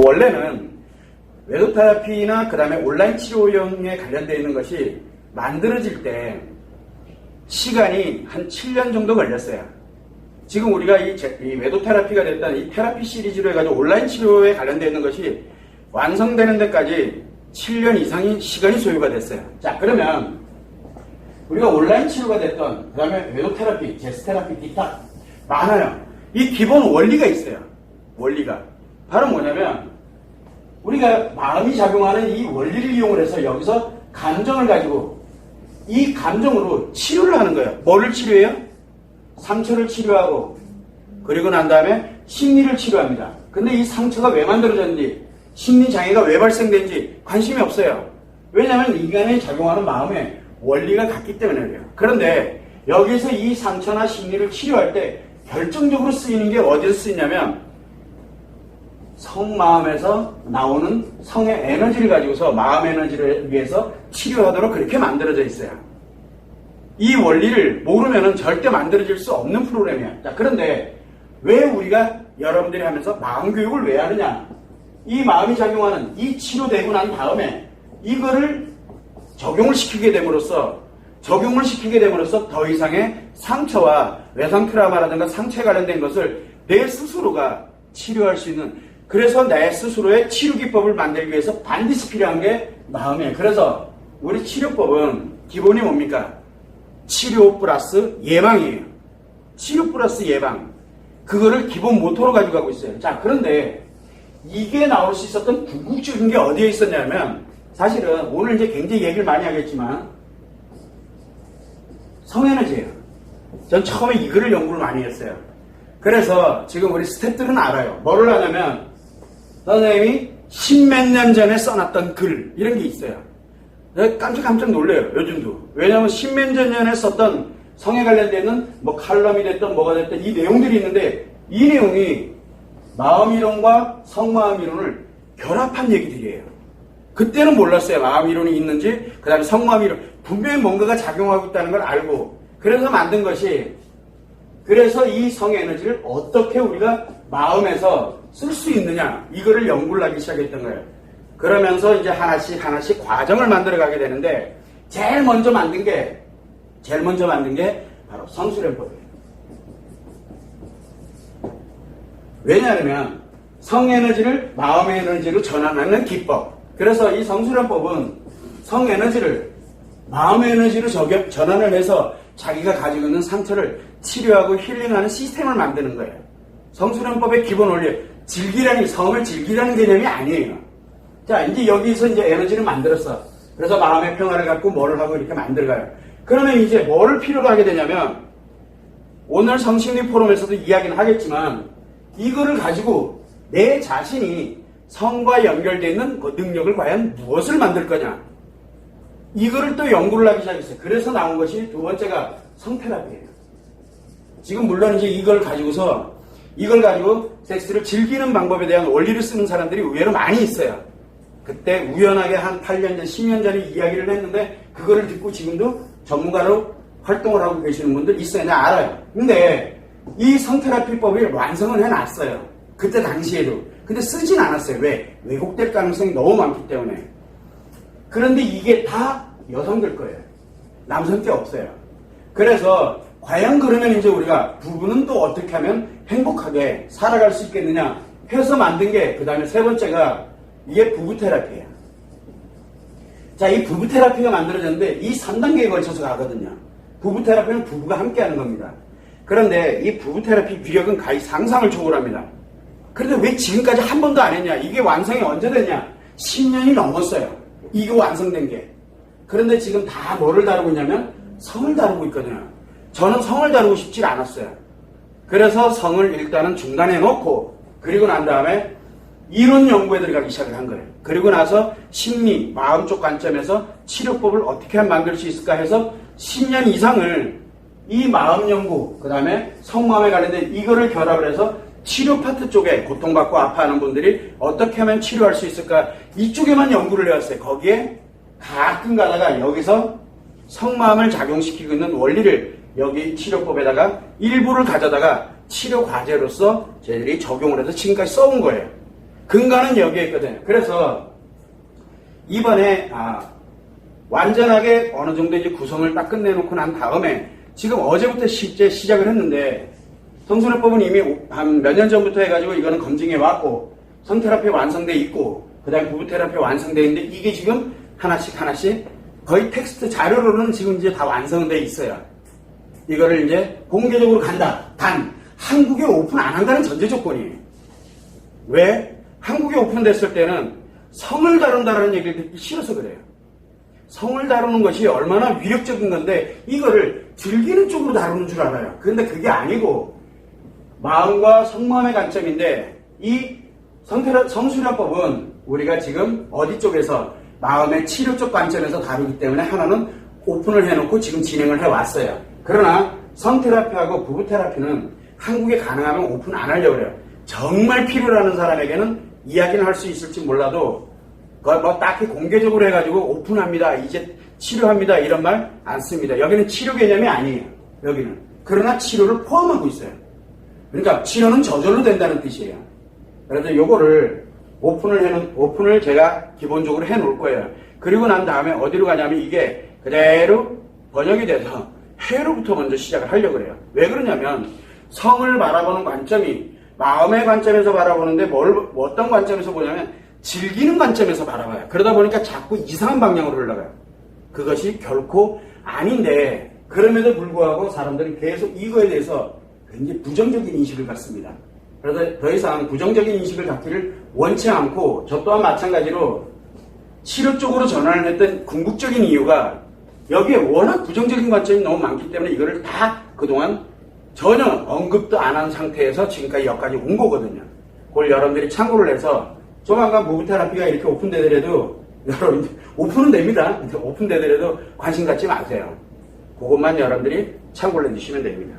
원래는 외도테라피나 그 다음에 온라인 치료용에 관련되어 있는 것이 만들어질 때 시간이 한 7년 정도 걸렸어요. 지금 우리가 이 외도테라피가 됐던 이 테라피 시리즈로 해가지고 온라인 치료에 관련되어 있는 것이 완성되는 데까지 7년 이상의 시간이 소요가 됐어요. 자, 그러면 우리가 온라인 치료가 됐던 그 다음에 외도테라피, 제스테라피, 디탁 많아요. 이 기본 원리가 있어요. 원리가 바로 뭐냐면 우리가 마음이 작용하는 이 원리를 이용을 해서 여기서 감정을 가지고 이 감정으로 치료를 하는 거예요. 뭐를 치료해요? 상처를 치료하고 그리고 난 다음에 심리를 치료합니다. 근데 이 상처가 왜 만들어졌는지 심리장애가 왜 발생된지 관심이 없어요. 왜냐하면 인간이 작용하는 마음에 원리가 같기 때문에 그래요. 그런데 여기서 이 상처나 심리를 치료할 때 결정적으로 쓰이는 게 어디서 쓰이냐면 성마음에서 나오는 성의 에너지를 가지고서 마음 에너지를 위해서 치료하도록 그렇게 만들어져 있어요. 이 원리를 모르면 절대 만들어질 수 없는 프로그램이야. 자, 그런데 왜 우리가 여러분들이 하면서 마음 교육을 왜 하느냐? 이 마음이 작용하는 이 치료되고 난 다음에 이거를 적용을 시키게 됨으로써 더 이상의 상처와 외상 트라우마라든가 상처에 관련된 것을 내 스스로가 치료할 수 있는, 그래서 내 스스로의 치료 기법을 만들기 위해서 반드시 필요한 게 마음이에요. 그래서 우리 치료법은 기본이 뭡니까? 치료 플러스 예방이에요. 치료 플러스 예방. 그거를 기본 모토로 가지고 가고 있어요. 자, 그런데 이게 나올 수 있었던 궁극적인 게 어디에 있었냐면, 사실은 오늘 이제 굉장히 얘기를 많이 하겠지만 성에너지예요. 전 처음에 이거를 연구를 많이 했어요. 그래서 지금 우리 스태프들은 알아요. 뭐를 하냐면 선생님이 십몇 년 전에 써놨던 글 이런 게 있어요. 내가 깜짝 놀래요. 요즘도. 왜냐하면 십몇 년 전에 썼던 성에 관련되는 뭐 칼럼이 됐든 뭐가 됐든 이 내용들이 있는데 이 내용이 마음이론과 성마음이론을 결합한 얘기들이에요. 그때는 몰랐어요. 마음이론이 있는지, 그 다음에 성마음이론. 분명히 뭔가가 작용하고 있다는 걸 알고, 그래서 만든 것이, 그래서 이 성에너지를 어떻게 우리가 마음에서 쓸 수 있느냐, 이거를 연구를 하기 시작했던 거예요. 그러면서 이제 하나씩 과정을 만들어 가게 되는데, 제일 먼저 만든 게 바로 성수련법이에요. 왜냐하면 성에너지를 마음의 에너지로 전환하는 기법. 그래서 이 성수련법은 성에너지를 마음의 에너지로 전환을 해서 자기가 가지고 있는 상처를 치료하고 힐링하는 시스템을 만드는 거예요. 성수련법의 기본 원리, 성을 즐기라는 개념이 아니에요. 자, 이제 여기서 이제 에너지를 만들었어. 그래서 마음의 평화를 갖고 뭐를 하고 이렇게 만들어가요. 그러면 이제 뭐를 필요로 하게 되냐면, 오늘 성심리 포럼에서도 이야기는 하겠지만, 이거를 가지고 내 자신이 성과 연결되어 있는 그 능력을 과연 무엇을 만들 거냐, 이거를 또 연구를 하기 시작했어요. 그래서 나온 것이 두 번째가 성테라피예요. 지금 물론 이제 이걸 가지고 섹스를 즐기는 방법에 대한 원리를 쓰는 사람들이 의외로 많이 있어요. 그때 우연하게 한 8년 전, 10년 전에 이야기를 했는데 그거를 듣고 지금도 전문가로 활동을 하고 계시는 분들 있어요. 내가 알아요. 근데 이 성테라피법을 완성은 해놨어요. 그때 당시에도. 근데 쓰진 않았어요. 왜? 왜곡될 가능성이 너무 많기 때문에. 그런데 이게 다 여성들 거예요. 남성 게 없어요. 그래서 과연 그러면 이제 우리가 부부는 또 어떻게 하면 행복하게 살아갈 수 있겠느냐 해서 만든 게, 그 다음에 세 번째가 이게 부부 테라피예요. 자, 이 부부 테라피가 만들어졌는데 이 3단계에 걸쳐서 가거든요. 부부 테라피는 부부가 함께 하는 겁니다. 그런데 이 부부 테라피 위력은 가히 상상을 초월합니다. 그런데 왜 지금까지 한 번도 안 했냐? 이게 완성이 언제 됐냐? 10년이 넘었어요. 이거 완성된 게. 그런데 지금 다 뭐를 다루고 있냐면 성을 다루고 있거든요. 저는 성을 다루고 싶지 않았어요. 그래서 성을 일단은 중단해 놓고, 그리고 난 다음에 이론 연구에 들어가기 시작을 한 거예요. 그리고 나서 심리, 마음 쪽 관점에서 치료법을 어떻게 하면 만들 수 있을까 해서 10년 이상을 이 마음 연구, 그 다음에 성마음에 관련된 이거를 결합을 해서 치료 파트 쪽에 고통받고 아파하는 분들이 어떻게 하면 치료할 수 있을까, 이쪽에만 연구를 해왔어요. 거기에 가끔 가다가 여기서 성마음을 작용시키고 있는 원리를 여기 치료법에다가 일부를 가져다가 치료 과제로서 저희들이 적용을 해서 지금까지 써온 거예요. 근간은 여기에 있거든요. 그래서 이번에 완전하게 어느 정도 이제 구성을 딱 끝내놓고 난 다음에 지금 어제부터 실제 시작을 했는데 성소래법은 이미 한 몇 년 전부터 해가지고 이거는 검증해 왔고 성테라피 완성돼 있고 그 다음에 부부테라피 완성돼 있는데 이게 지금 하나씩 거의 텍스트 자료로는 지금 이제 다 완성돼 있어요. 이거를 이제 공개적으로 간다. 단 한국에 오픈 안 한다는 전제 조건이에요. 왜? 한국에 오픈됐을 때는 성을 다룬다라는 얘기를 듣기 싫어서 그래요. 성을 다루는 것이 얼마나 위력적인 건데 이거를 즐기는 쪽으로 다루는 줄 알아요. 그런데 그게 아니고 마음과 속마음의 관점인데 이 성수련법은 우리가 지금 어디 쪽에서 마음의 치료 쪽 관점에서 다루기 때문에 하나는 오픈을 해놓고 지금 진행을 해왔어요. 그러나 성테라피하고 부부테라피는 한국에 가능하면 오픈 안 하려고 그래요. 정말 필요로 하는 사람에게는 이야기는 할 수 있을지 몰라도 뭐 딱히 공개적으로 해가지고 오픈합니다. 이제 치료합니다. 이런 말 안 씁니다. 여기는 치료 개념이 아니에요. 여기는. 그러나 치료를 포함하고 있어요. 그러니까 치료는 저절로 된다는 뜻이에요. 그래서 요거를 오픈을 제가 기본적으로 해 놓을 거예요. 그리고 난 다음에 어디로 가냐면 이게 그대로 번역이 돼서 해로부터 먼저 시작을 하려고 그래요. 왜 그러냐면 성을 바라보는 관점이 마음의 관점에서 바라보는데 어떤 관점에서 보냐면 즐기는 관점에서 바라봐요. 그러다 보니까 자꾸 이상한 방향으로 흘러가요. 그것이 결코 아닌데 그럼에도 불구하고 사람들은 계속 이거에 대해서 굉장히 부정적인 인식을 갖습니다. 그래서 더 이상 부정적인 인식을 갖기를 원치 않고 저 또한 마찬가지로 치료 쪽으로 전환을 했던 궁극적인 이유가 여기에 워낙 부정적인 관점이 너무 많기 때문에 이거를 다 그동안 전혀 언급도 안 한 상태에서 지금까지 여기까지 온 거거든요. 그걸 여러분들이 참고를 해서 조만간 부부테라피가 이렇게 오픈되더라도 여러분 오픈은 됩니다. 오픈되더라도 관심 갖지 마세요. 그것만 여러분들이 참고를 해주시면 됩니다.